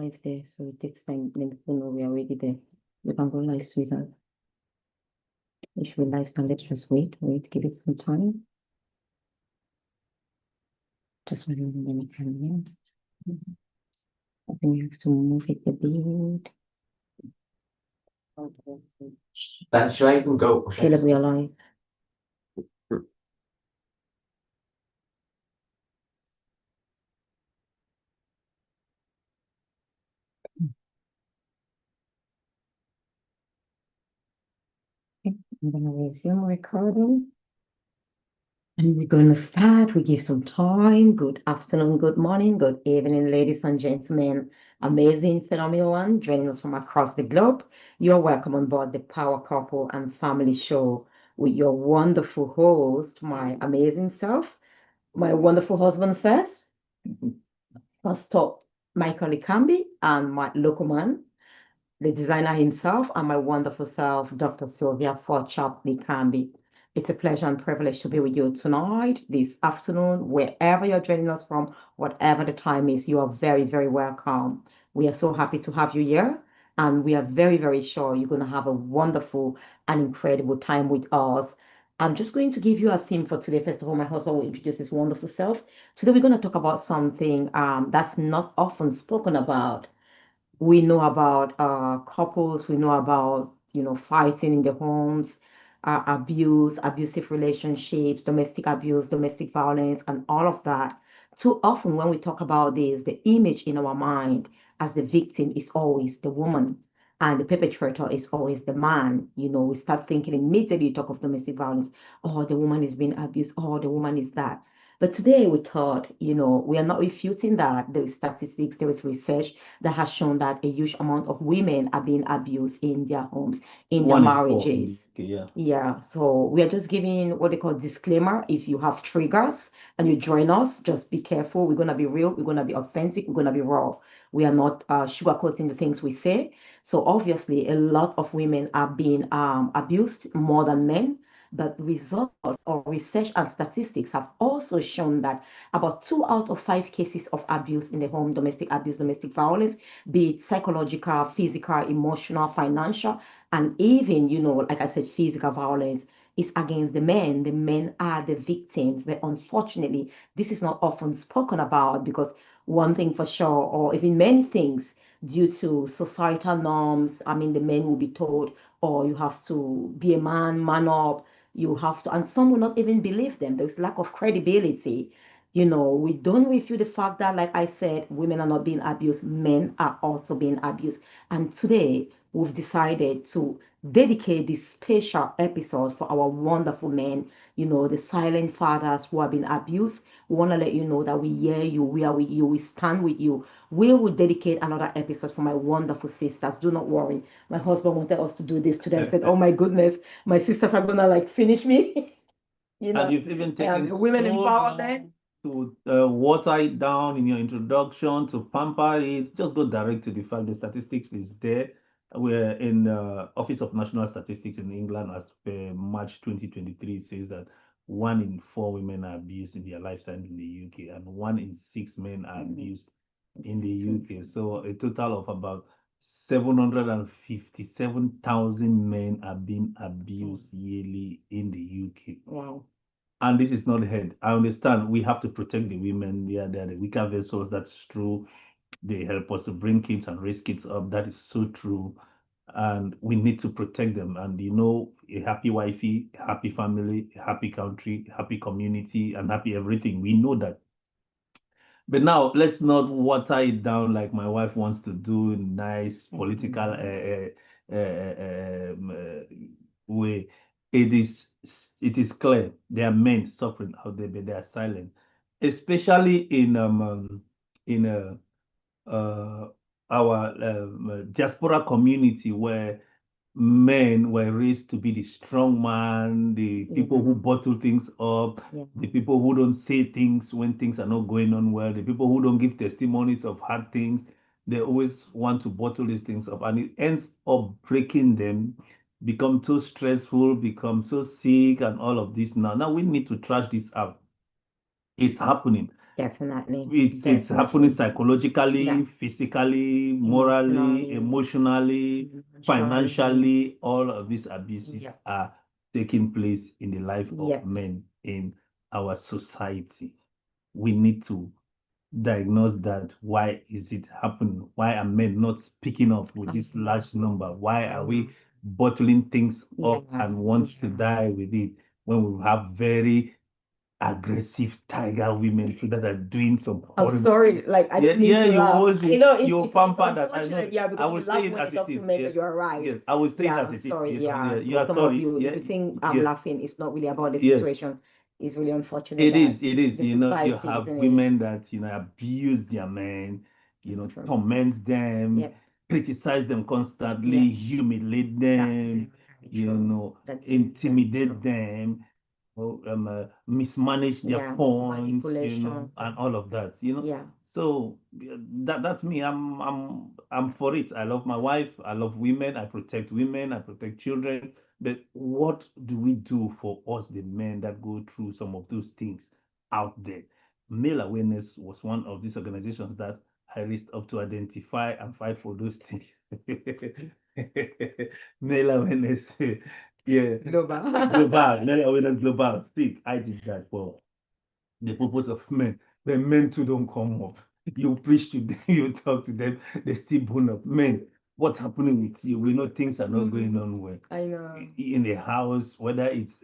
live there, so it takes time. Then people know we are already there. We can go live, sweetheart. If we live, then let's just wait, give it some time. Just wait a minute, yeah. I think you have to move it a bit. Should I even go? Caleb, we are live. Okay, I'm gonna resume recording. And we're going to start. We give some time. Good afternoon, good morning, good evening, ladies and gentlemen. Amazing, phenomenal one joining us from across the globe. You're welcome on board the Power Couple and Family Show with your wonderful host, my amazing self, my wonderful husband first, Pastor Michael Ikambi, and my local man, the designer himself, and my wonderful self, Dr. Sylvia Forchap Nikambi. It's a pleasure and privilege to be with you tonight, this afternoon, wherever you're joining us from, whatever the time is, you are very, very welcome. We are so happy to have you here, and we are very, very sure you're going to have a wonderful and incredible time with us. I'm just going to give you a theme for today. First of all, my husband will introduce his wonderful self. Today, we're going to talk about something that's not often spoken about. We know about couples, we know about, fighting in the homes, abuse, abusive relationships, domestic abuse, domestic violence, and all of that. Too often when we talk about this, the image in our mind as the victim is always the woman and the perpetrator is always the man. We start thinking immediately, you talk of domestic violence, oh, the woman is being abused, oh, the woman is that. But today we thought, we are not refuting that. There is statistics, there is research that has shown that a huge amount of women are being abused in their homes, in their marriages. Yeah, so we are just giving what they call disclaimer. If you have triggers and you join us, just be careful. We're going to be real, we're going to be authentic, we're going to be raw. We are not sugarcoating the things we say. So obviously, a lot of women are being abused more than men. But results of research and statistics have also shown that about 2 out of 5 cases of abuse in the home, domestic abuse, domestic violence, be it psychological, physical, emotional, financial, and even, like I said, physical violence, is against the men. The men are the victims. But unfortunately, this is not often spoken about because one thing for sure, or even many things, due to societal norms, I mean, the men will be told, oh, you have to be a man, man up, you have to, and some will not even believe them. There's lack of credibility. We don't refute the fact that, like I said, women are not being abused, men are also being abused. And today, we've decided to dedicate this special episode for our wonderful men, the silent fathers who have been abused. We want to let you know that we hear you, we are with you, we stand with you. We will dedicate another episode for my wonderful sisters. Do not worry. My husband wanted us to do this today. I said, oh my goodness, my sisters are gonna like finish me. And you've even taken women so empowerment long to water it down in your introduction, to pamper it. Just go direct to the fact. The statistics is there. We're in the Office of National Statistics in England, as per March 2023, says that 1 in 4 women are abused in their lifetime in the UK, and 1 in 6 men are abused in the UK. So a total of about 757,000 men are being abused yearly in the UK. Wow. And this is not the head. I understand we have to protect the women. Yeah, they're the weaker vessels. That's true. They help us to bring kids and raise kids up. That is so true. And we need to protect them. And a happy wifey, a happy family, a happy country, a happy community, and happy everything. We know that. But now let's not water it down like my wife wants to do, nice political way. It is clear there are men suffering out there, but they are silent, especially in our diaspora community where men were raised to be the strong man, the people who bottle things up, the people who don't say things when things are not going on well, the people who don't give testimonies of hard things. They always want to bottle these things up, and it ends up breaking them, become too stressful, become so sick, and all of this. Now we need to trash this out. It's happening. Definitely. It's happening psychologically, Yeah. physically, morally, Emotionally, emotionally, financially. All of these abuses Yep. are taking place in the life of Yep. men in our society. We need to diagnose that. Why is it happening? Why are men not speaking up with this large number? Why are we bottling things up and want to die with it when we have very aggressive tiger women too that are doing some I'm horrible sorry, things? like I didn't mean Yeah, to you laugh. always I know you it's pamper that. I know. unfortunate, yeah, I because will we say laugh it when as the it is. document, Yes, you're right. yes, I will say it Yeah, as I'm it is. sorry. You know, Yeah, you for are some of sorry. you, Yeah, if you think I'm yes. laughing, it's not really about the Yes. situation. It's really unfortunate It that is. the You know, you society, have isn't it? women that abuse their men, That's true. torment them, Yep. criticize them constantly, Yep. humiliate That's them, very true. That's very intimidate true. them, mismanage their Yeah, funds, manipulation. and all of that, Yeah. So that's me. I'm for it. I love my wife. I love women. I protect women. I protect children. But what do we do for us, the men that go through some of those things out there? Male Awareness was one of these organizations that I raised up to identify and fight for those things. Male Awareness, yeah, global, Male Awareness Global. Stick. I did that for the purpose of men. The men too don't come up. You preach to them, you talk to them, they still bone up. Men, what's happening with you? We know things are not going on well. I know. In the house, whether it's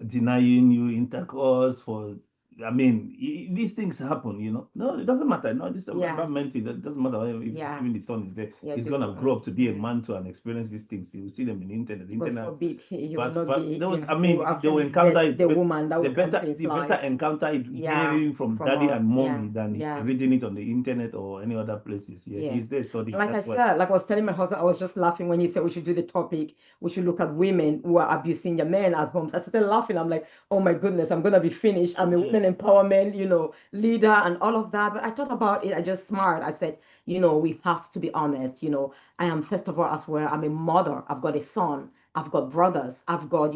denying you intercourse for, these things happen. No, it doesn't matter. No, this environment, it doesn't matter if even the son is there. He's just gonna grow up to be a man too and experience these things. You will see them in the internet. God forbid, he will Fast, not fast. be. Those, Yeah, he will they actually will encounter vet it. the But woman that will come to his the better life. encounter it Yeah, hearing from from daddy us. and mommy Yeah, than yeah. reading it on the internet or any other places. Yeah, Yeah. he's there studying. Like I That's why. said, like I was telling my husband, I was just laughing when you said we should do the topic. We should look at women who are abusing their men at homes. I started laughing. I'm like, oh my goodness, I'm gonna be finished. I'm a women empowerment, leader and all of that. But I thought about it. I just smiled. I said, we have to be honest. I am first of all as well. I'm a mother. I've got a son. I've got brothers. I've got,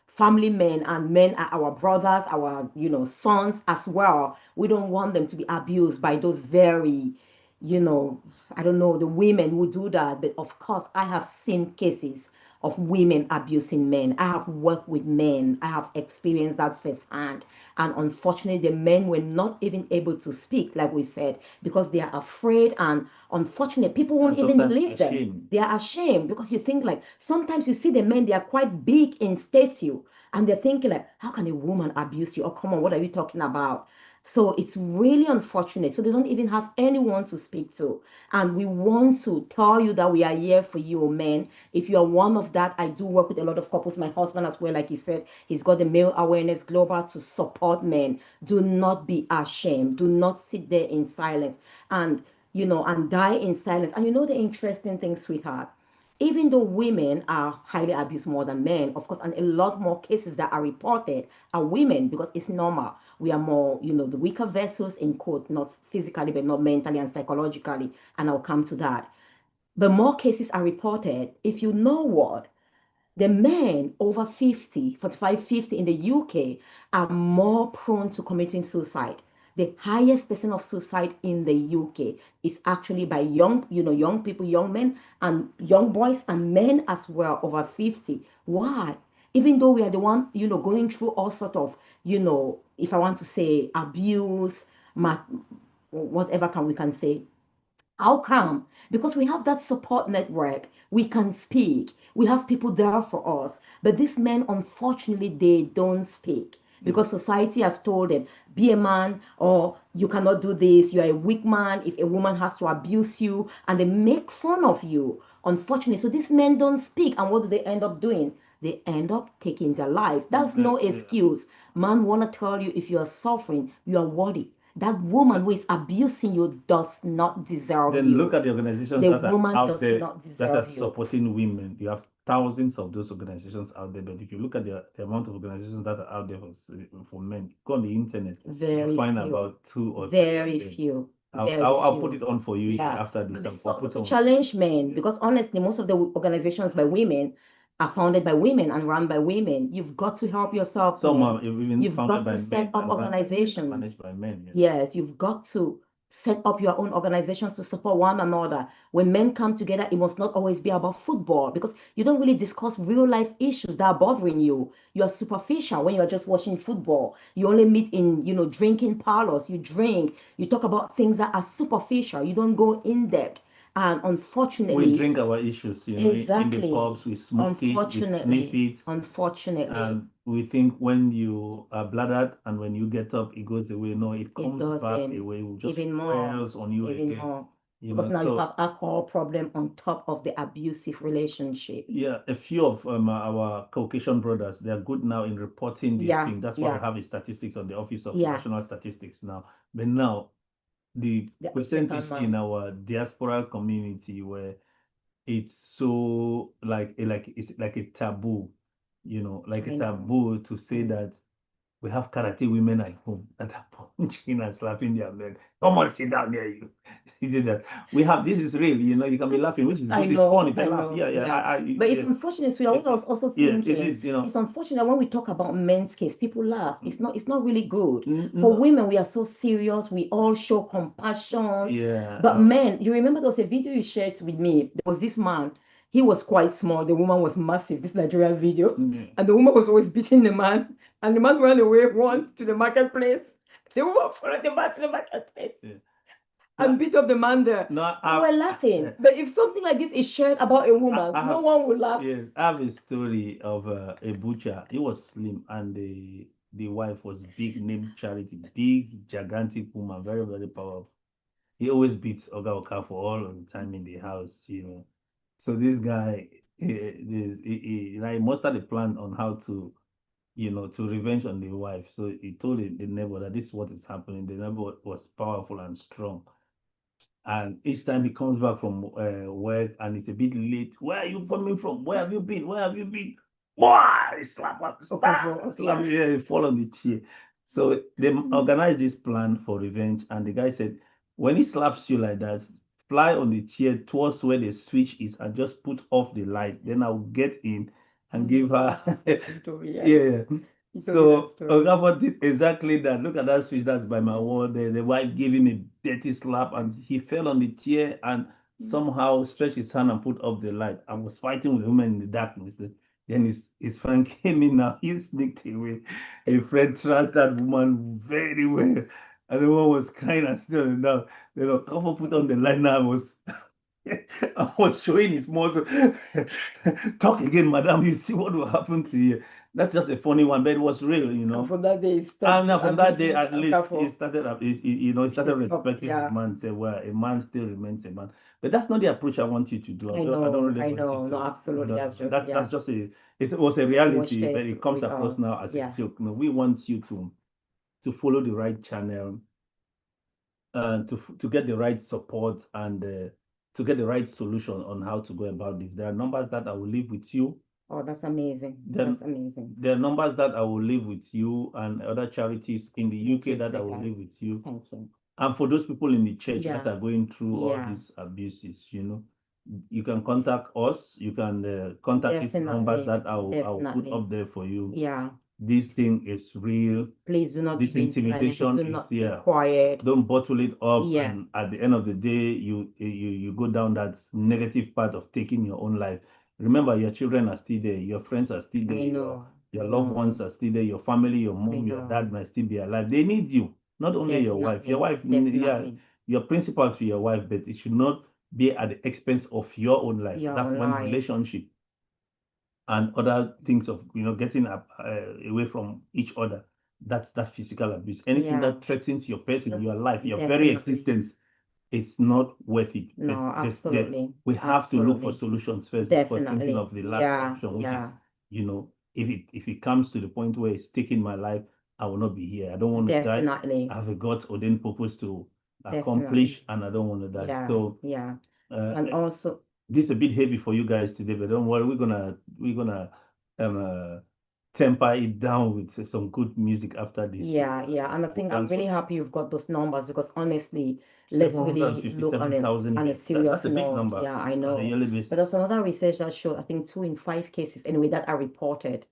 family men, and men are our brothers, our, sons as well. We don't want them to be abused by those very I don't know, the women who do that, but of course, I have seen cases of women abusing men. I have worked with men. I have experienced that firsthand. And unfortunately, the men were not even able to speak, like we said, because they are afraid. And unfortunately, people won't even believe them. They are ashamed because you think like sometimes you see the men, they are quite big in stature, and they're thinking like, how can a woman abuse you? Oh, come on, what are you talking about? So it's really unfortunate. So they don't even have anyone to speak to. And we want to tell you that we are here for you, men. If you are one of that, I do work with a lot of couples. My husband as well, like he said, he's got the Male Awareness Global to support men. Do not be ashamed. Do not sit there in silence and and die in silence. And the interesting thing, sweetheart, even though women are highly abused more than men, of course, and a lot more cases that are reported are women because it's normal. We are more, the weaker vessels in quote, not physically, but not mentally and psychologically. And I'll come to that. The more cases are reported, if you know what, the men over 50, 45, 50 in the UK are more prone to committing suicide. The highest percent of suicide in the UK is actually by young people, young men and young boys and men as well over 50. Why? Even though we are the one, going through all sort of, if I want to say abuse, whatever we can say, how come? Because we have that support network. We can speak. We have people there for us. But these men, unfortunately, they don't speak because society has told them, be a man or you cannot do this. You're a weak man if a woman has to abuse you, and they make fun of you. Unfortunately, so these men don't speak. And what do they end up doing? They end up taking their lives. That's no excuse. Man, want to tell you if you are suffering, you are worthy. That woman who is abusing you does not deserve Then you. look at the organizations The that are woman out does there not that are deserve you. supporting women. You have thousands of those organizations out there, but if you look at the amount of organizations that are out there for men, go on the internet, Very you'll find few. about 2 or 3 Very of them. few. I'll put it on for you Yeah. after this. But this is I'll also put to on. challenge men because honestly, most of the organizations by women are founded by women and run by women. You've got to help yourself, Some men. are even You've founded got by to set men up and managed organizations. by men. Yes. Yes, you've got to set up your own organizations to support one another. When men come together, it must not always be about football because you don't really discuss real life issues that are bothering you. You are superficial when you're just watching football. You only meet in, drinking parlors. You drink, you talk about things that are superficial. You don't go in depth. And We unfortunately, drink our issues, in the exactly, pubs, we smoke it, we sniff it, unfortunately, and we think when you are bladdered and when you get up, it goes away. No, it it comes back doesn't. away. It just Even more, wells on you even again. more. Because now you So have alcohol problem on top of the abusive relationship. yeah, a few of our Caucasian brothers, they are good now in reporting this Yeah, thing. That's why we yeah, have a statistics on the Office of yeah. National Statistics now. But now the The African percentage in man. our diaspora community where it's so it's like a taboo, like a I know. taboo to say Mm. that we have karate women at home that are punching and slapping their men. Come on, sit down there, you. You did that. We have this is real, you can be laughing, which is I good. It's funny, know, but I laugh. know, Yeah, yeah. yeah. But it's Yeah, unfortunate, sweetheart. What I was also yeah, it thinking, is, it's unfortunate when we talk about men's case, people laugh. It's not really good. For no, women, we are so serious. We all show compassion. yeah, But men, you remember there was a video you shared with me. There was this man. He was quite small. The woman was massive. This Nigerian video, yeah. and the woman was always beating the man, and the man ran away once to the marketplace. The woman followed the man to the marketplace Yeah. and beat up the man there. No, We were laughing. But if something like this is shared about a woman, I no have, one will laugh. yes, I have a story of a butcher. He was slim, and the wife was big, named Charity, big, gigantic woman, very, very powerful. He always beats Oga Okafor all of the time in the house. So this guy, he mustered a plan on how to revenge on the wife. So he told the neighbor that this is what is happening. The neighbor was powerful and strong. And each time he comes back from work and it's a bit late, where are you coming from? Where have you been? Where have you been? Boy, slap up, Okafor, slap, yeah. yeah, fall on the chair. So they organized this plan for revenge, and the guy said, when he slaps you like that, fly on the chair towards where the switch is and just put off the light. Then I'll get in and give her. Yeah. So Okafor did exactly that. Look at that switch. That's by my word. The wife gave him a dirty slap, and he fell on the chair and somehow stretched his hand and put up the light. I was fighting with the woman in the darkness. Then his friend came in. Now he sneaked away. A friend trusted that woman very well, and the woman was crying and still down. Then Okafor put on the light. Now I was showing his muscle. Talk again, madam. You see what will happen to you. That's just a funny one, but it was real. And from that day, he And started now from that day, abusing at least he Okafor. started, he started respecting Yeah, the man. Say, well, a man still remains a man. But that's not the approach I want you to do. I don't really I want you know. No, to. absolutely. That's just, That's yeah. just it was a We watched reality, but it. it comes We across all, now as a yeah. joke. No, we want you to follow the right channel, to get the right support and to get the right solution on how to go about this. There are numbers that I will leave with you. Oh, that's amazing. Then That's amazing. there are numbers that I will leave with you and other charities in the Thank UK you, that I will sweetheart. leave with you. Thank you. And for those people in the church that Yeah, are going through all yeah, these abuses, you can contact us. You can contact these numbers definitely, that I'll put definitely. up there for you. Yeah. This thing is real. Please do not This keep it silent. intimidation Do is not keep here. quiet. Don't bottle it up, Yeah, and at the end of the day, you go down that negative path of taking your own life. Remember, your children are still there, your friends are still there, I your know. your I loved know. ones are still there, your family, your I mom, your know. dad might still be alive. They need you, not only your wife. Your Definitely, wife, yeah, definitely. you're principal to your wife, but it should not be at the expense of your own life. Your That's when life. relationship and other things of getting up away from each other. That's that physical abuse. Anything Yeah, that threatens your person, your life, your very definitely. existence, it's not worth it. But No, absolutely. we have to look for Absolutely. solutions first before thinking Definitely. of the last Yeah, option, which is, yeah. if it comes to the point where it's taking my life, I will not be here. I don't want to die. Definitely. I have a God ordained purpose to accomplish, Definitely. and I don't want to die. Yeah, So yeah. uh, And also, this is a bit heavy for you guys today, but don't worry, we're gonna um uh, temper it down with some good music after this. Yeah. And I think I'm Thanks really for happy you've got those numbers because honestly, let's really look on $757,000 a hits. That's serious a big note. number Yeah, I on a know. yearly But there's basis. another research that showed, I think 2 in 5 cases anyway that are reported,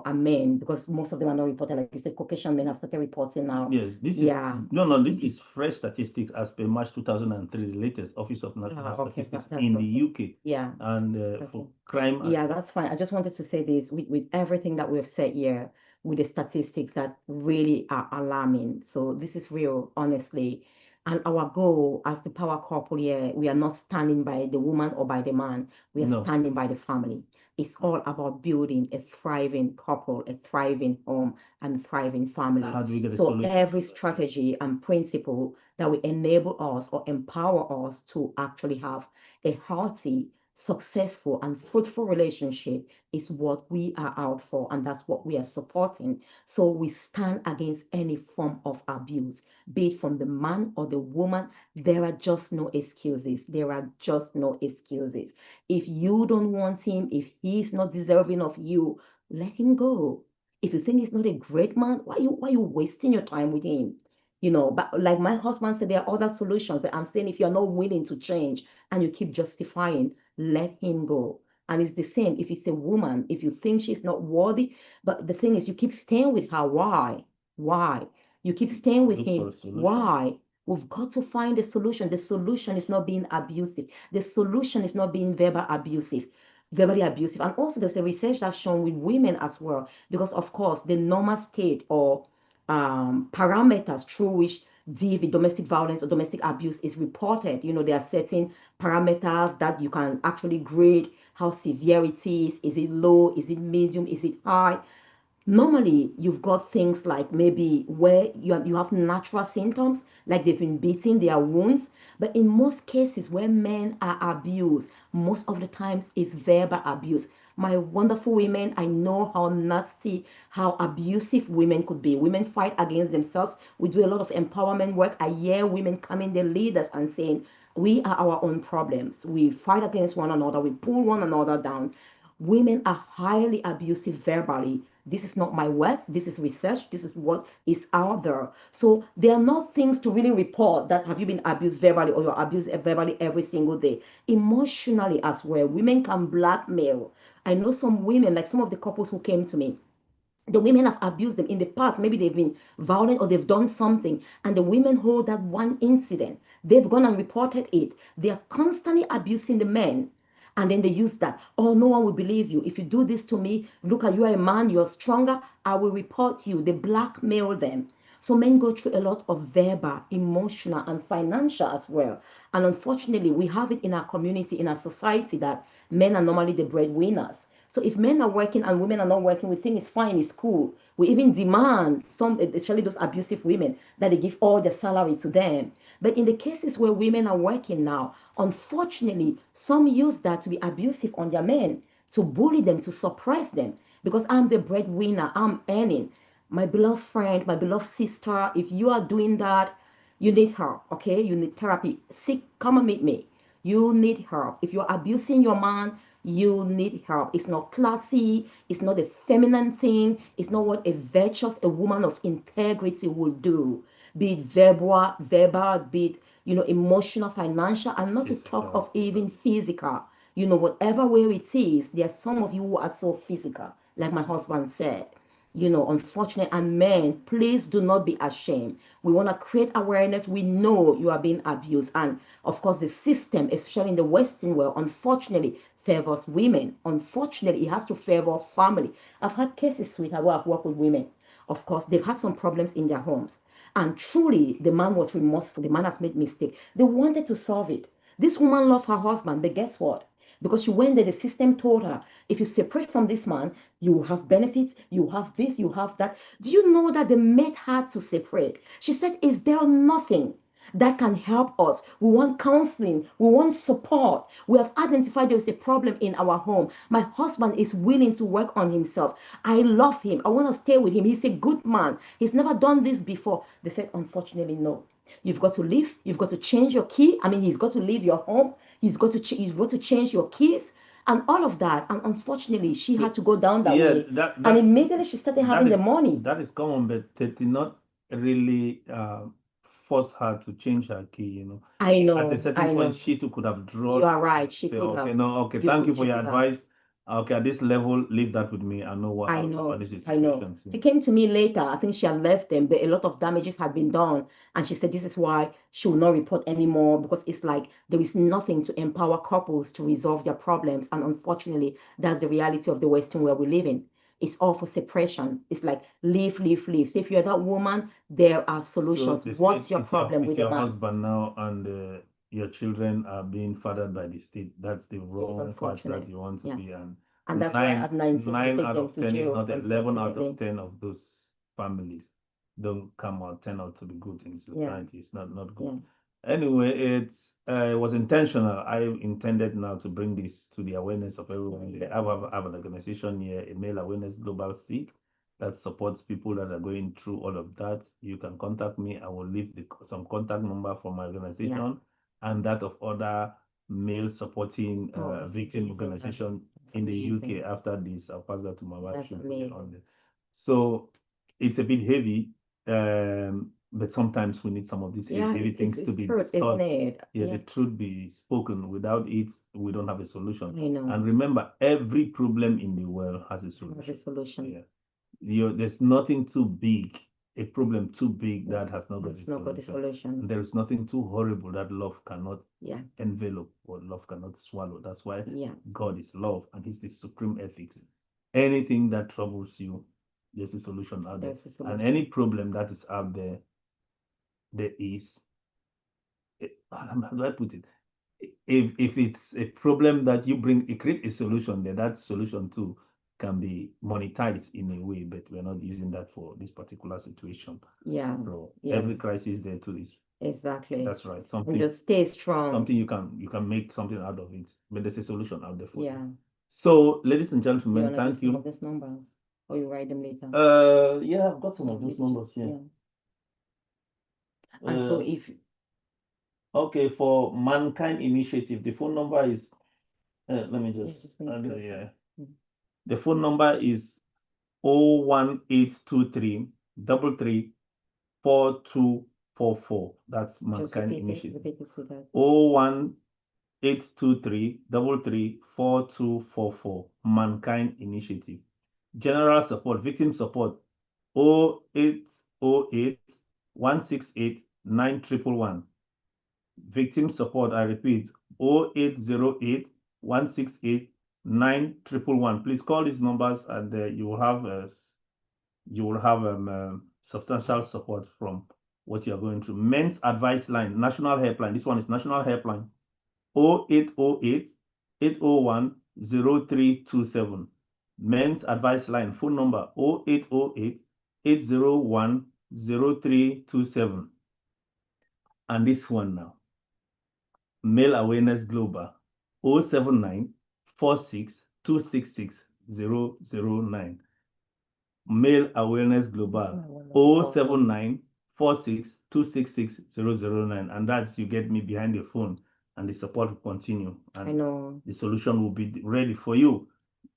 are men because most of them are not reported. Like you said, Caucasian men have started reporting now. Yes, this is Yeah. no, this is fresh statistics as per March 2003, the latest Office of National Okay, Statistics that's in the okay. UK. Yeah. And Okay. for crime Yeah, that's fine. I just wanted to say this with everything that we've said here, with the statistics that really are alarming. So this is real, honestly. And our goal as the power couple here, we are not standing by the woman or by the man. We are no, standing by the family. It's all about building a thriving couple, a thriving home, and a thriving family. how do we get a So solution every to that? Yes. strategy and principle that will enable us or empower us to actually have a healthy, successful and fruitful relationship is what we are out for, and that's what we are supporting. So we stand against any form of abuse, be it from the man or the woman. There are just no excuses. There are just no excuses. If you don't want him, if he's not deserving of you, let him go. If you think he's not a great man, why you wasting your time with him? But like my husband said, there are other solutions. But I'm saying if you're not willing to change and you keep justifying, let him go. And it's the same if it's a woman, if you think she's not worthy, but the thing is, you keep staying with her. Why? Why? You keep staying with Look for him. a solution. Why? We've got to find a solution. The solution is not being abusive. The solution is not being verbally abusive. And also, there's a research that's shown with women as well, because of course, the normal state or parameters through which DV, domestic violence or domestic abuse, is reported. There are certain parameters that you can actually grade how severe it is. Is it low? Is it medium? Is it high? Normally, you've got things like maybe where you have natural symptoms, like they've been beating their wounds. But in most cases where men are abused, most of the times it's verbal abuse. My wonderful women, I know how nasty, how abusive women could be. Women fight against themselves. We do a lot of empowerment work. I hear women coming, the leaders, and saying, we are our own problems. We fight against one another. We pull one another down. Women are highly abusive verbally. This is not my words. This is research. This is what is out there. So there are not things to really report that have you been abused verbally or you're abused verbally every single day. Emotionally as well. Women can blackmail. I know some women, like some of the couples who came to me, the women have abused them in the past. Maybe they've been violent or they've done something, and the women hold that one incident. They've gone and reported it. They are constantly abusing the men. And then they use that. Oh, no one will believe you. If you do this to me, look at you are a man, you're stronger. I will report you. They blackmail them. So men go through a lot of verbal, emotional, and financial as well. And unfortunately, we have it in our community, in our society, that men are normally the breadwinners. So if men are working and women are not working, we think it's fine, it's cool. We even demand some, especially those abusive women, that they give all their salary to them. But in the cases where women are working now, unfortunately, some use that to be abusive on their men, to bully them, to suppress them. Because I'm the breadwinner, I'm earning. My beloved friend, my beloved sister, if you are doing that, you need help, okay? You need therapy. Seek, come and meet me. You need help. If you're abusing your man, you need help. It's not classy. It's not a feminine thing. It's not what a virtuous, a woman of integrity would do. Be it be it, emotional, financial, and not to talk Physical of as even well. physical. Whatever way it is, there are some of you who are so physical, like my husband said. Unfortunate. And men, please do not be ashamed. We want to create awareness. We know you are being abused. And of course, the system, especially in the Western world, unfortunately, favors women. Unfortunately, it has to favor family. I've had cases, sweetheart, where I've worked with women. Of course, they've had some problems in their homes. And truly, the man was remorseful. The man has made mistake. They wanted to solve it. This woman loved her husband, but guess what? Because she went there, the system told her, if you separate from this man, you have benefits, you have this, you have that. Do you know that they made her to separate? She said, is there nothing that can help us? We want counseling, we want support. We have identified there is a problem in our home. My husband is willing to work on himself. I love him. I want to stay with him. He's a good man. He's never done this before. They said, unfortunately, no. You've got to leave. You've got to change your key. I mean, he's got to leave your home. You've got to change your keys. and all of that. And unfortunately, she had to go down that Yeah, way. that And that immediately she started having the money. that is common, but they did not really force her to change her key, you know. I At a know, certain I point, know. she too could have drawn, You are right. She say, could okay, have. no, okay, You thank you could, for she your could have. advice. Okay, at this level, leave that with me. I know I how to know, manage the I know. situation. She came to me later. I think she had left them, but a lot of damages had been done. And she said this is why she will not report anymore because it's like there is nothing to empower couples to resolve their problems. And unfortunately, that's the reality of the Western world we live in. It's all for separation. It's like leave, leave, leave. So if you're that woman, there are So solutions. the What's state your problem is with your a man? husband now, and your children are being fathered by the state. That's the It's wrong path that unfortunate. you want to Yeah. be. And And that's why at 19 they nine take out them of to 10, if jail, not 11 out of unfortunately. 10 of those families don't come out, turn out to be good in Yeah. society. It's not good. Yeah. Anyway, it was intentional. I intended now to bring this to the awareness of everyone. I have an organization here, a Male Awareness Global Seek, that supports people that are going through all of that. You can contact me. I will leave some contact number from my organization and that of other male supporting Oh, that's victim amazing. organization That's in the amazing. UK. After this, I'll pass that to my wife. That's She'll put it on amazing. there. So it's a bit heavy, but sometimes we need some of these Yeah, heavy things it's to be truth, isn't discussed. it? Yeah, Yeah, the truth be spoken. Without it, we don't have a solution. I know. And remember, every problem in the world has a Has a solution. solution. Yeah. There's nothing too big, a problem too big that has not got a It's not got a solution. solution. And there is nothing too horrible that love cannot Yeah, envelop or love cannot swallow. That's why yeah, God is love and He's the supreme ethics. Anything that troubles you, there's a solution out there. there's a And solution. any problem that is out there, there is, how do I put it? If it's a problem that you bring, you create a solution, then that solution too can be monetized in a way, but we're not using that for this particular situation. Yeah, So yeah, every crisis there too is exactly. that's right. And Something just stay strong. something you can make something out of it, but there's a solution out there for Yeah. you. So, ladies and Do you gentlemen, want to give thank some you. of these numbers? Or you write them later? Yeah, I've got some Yeah, of those maybe numbers just, here. yeah. And so Uh, if, okay, for Mankind Initiative, the phone number is let me yeah, just just bring it yeah. closer. The phone number is 01823 33 4244. That's Just Mankind repeat it, Initiative. repeat it, sweetheart. 01823 33 4244. Mankind Initiative. General support, victim support 0808 168 9111. Victim support, I repeat, 0808 168 9111. Please call these numbers and you will have substantial support from what you are going through. Men's Advice Line, National Helpline. This one is National Helpline 0808 801 0327. Men's Advice Line, phone number 0808 801 0327. And this one now, Male Awareness Global 079 46 266 009. Male Awareness Global 079 46 266 009. And that's you get me behind the phone and the support will continue. And I know. the solution will be ready for you.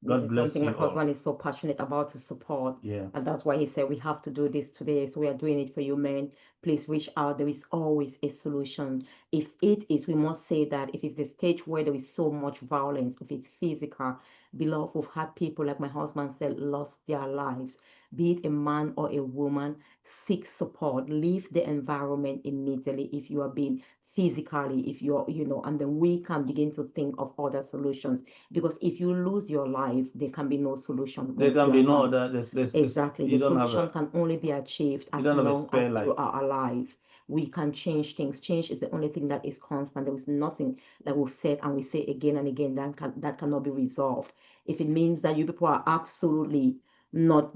God This is bless something you my husband is so passionate about to support. Yeah. And that's why he said we have to do this today. So we are doing it for you, men. Please reach out. There is always a solution. If it is, we must say that if it's the stage where there is so much violence, if it's physical, beloved, we've had people, like my husband said, lost their lives. Be it a man or a woman, seek support. Leave the environment immediately if you are being physically, if you're, and then we can begin to think of other solutions, because if you lose your life, there can be no solution. There can be no other. Exactly. You The don't have solution can only be achieved you as don't have a long spare as life. you are alive. We can change things. Change is the only thing that is constant. There is nothing that we've said and we say again and again that cannot be resolved. If it means that you people are absolutely not,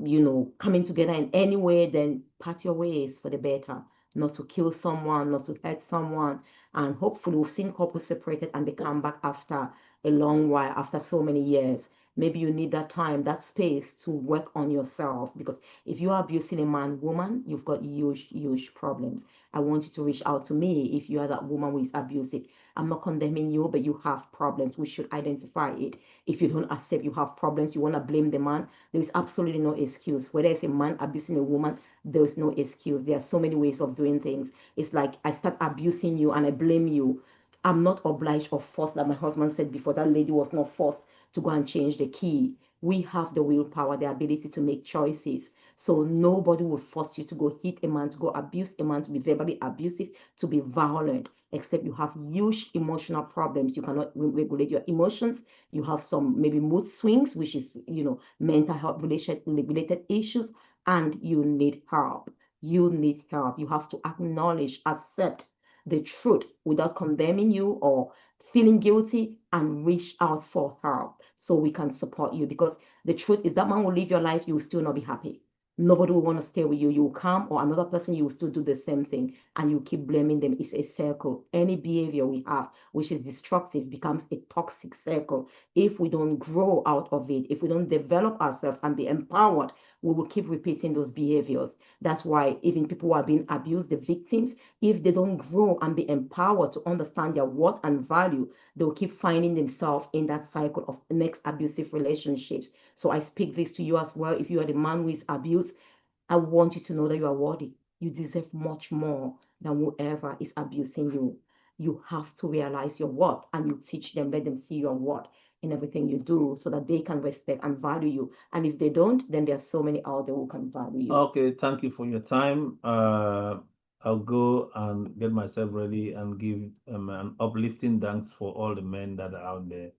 coming together in any way, then part your ways for the better. Not to kill someone, not to hurt someone. And hopefully we've seen couples separated and they come back after a long while, after so many years. Maybe you need that time, that space to work on yourself, because if you are abusing a man, woman, you've got huge problems. I want you to reach out to me if you are that woman who is abusive. I'm not condemning you, but you have problems. We should identify it. If you don't accept you have problems, you want to blame the man, there is absolutely no excuse. Whether it's a man abusing a woman, there is no excuse. There are so many ways of doing things. It's like I start abusing you and I blame you. I'm not obliged or forced, like my husband said before. That lady was not forced to go and change the key. We have the willpower, the ability to make choices. So nobody will force you to go hit a man, to go abuse a man, to be verbally abusive, to be violent, except you have huge emotional problems. You cannot regulate your emotions. You have some maybe mood swings, which is, mental health related issues, and you need help. You need help. You have to acknowledge, accept the truth without condemning you or feeling guilty, and reach out for help so we can support you, because the truth is that man will live your life, you will still not be happy. Nobody will want to stay with you. You will come, or another person, you will still do the same thing, and you keep blaming them. It's a circle. Any behavior we have which is destructive becomes a toxic circle. If we don't grow out of it, if we don't develop ourselves and be empowered, we will keep repeating those behaviors. That's why even people who are being abused, the victims, if they don't grow and be empowered to understand their worth and value, they'll keep finding themselves in that cycle of next abusive relationships. So I speak this to you as well. If you are the man who is abused, I want you to know that you are worthy. You deserve much more than whoever is abusing you. You have to realize your worth, and you teach them, let them see your worth in everything you do so that they can respect and value you. And if they don't, then there are so many out there who can value you. Okay, thank you for your time. I'll go and get myself ready and give an uplifting thanks for all the men that are out there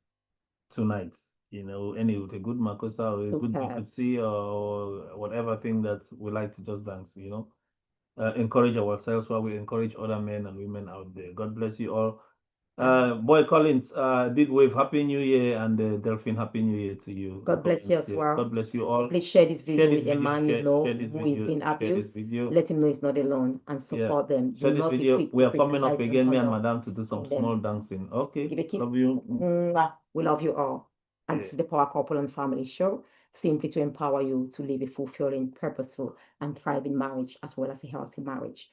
tonight. Any with a good makosa or a good bikusi or whatever thing that we like to just dance, encourage ourselves while we encourage other men and women out there. God bless you all. Boy Collins, Big Wave, Happy New Year, and Delphine, Happy New Year to you. God bless you as well. God bless you all. Please share this video with a man you know share this who video, is being share this abused. video. Let him know he's not alone, and support them. Share Do this not be video. quick We to are coming up criticize again, me and condemn Madam, to do some small dancing. Okay, Give a kiss. love you. We love you all. And this is the Power Couple and Family Show, simply to empower you to live a fulfilling, purposeful, and thriving marriage, as well as a healthy marriage.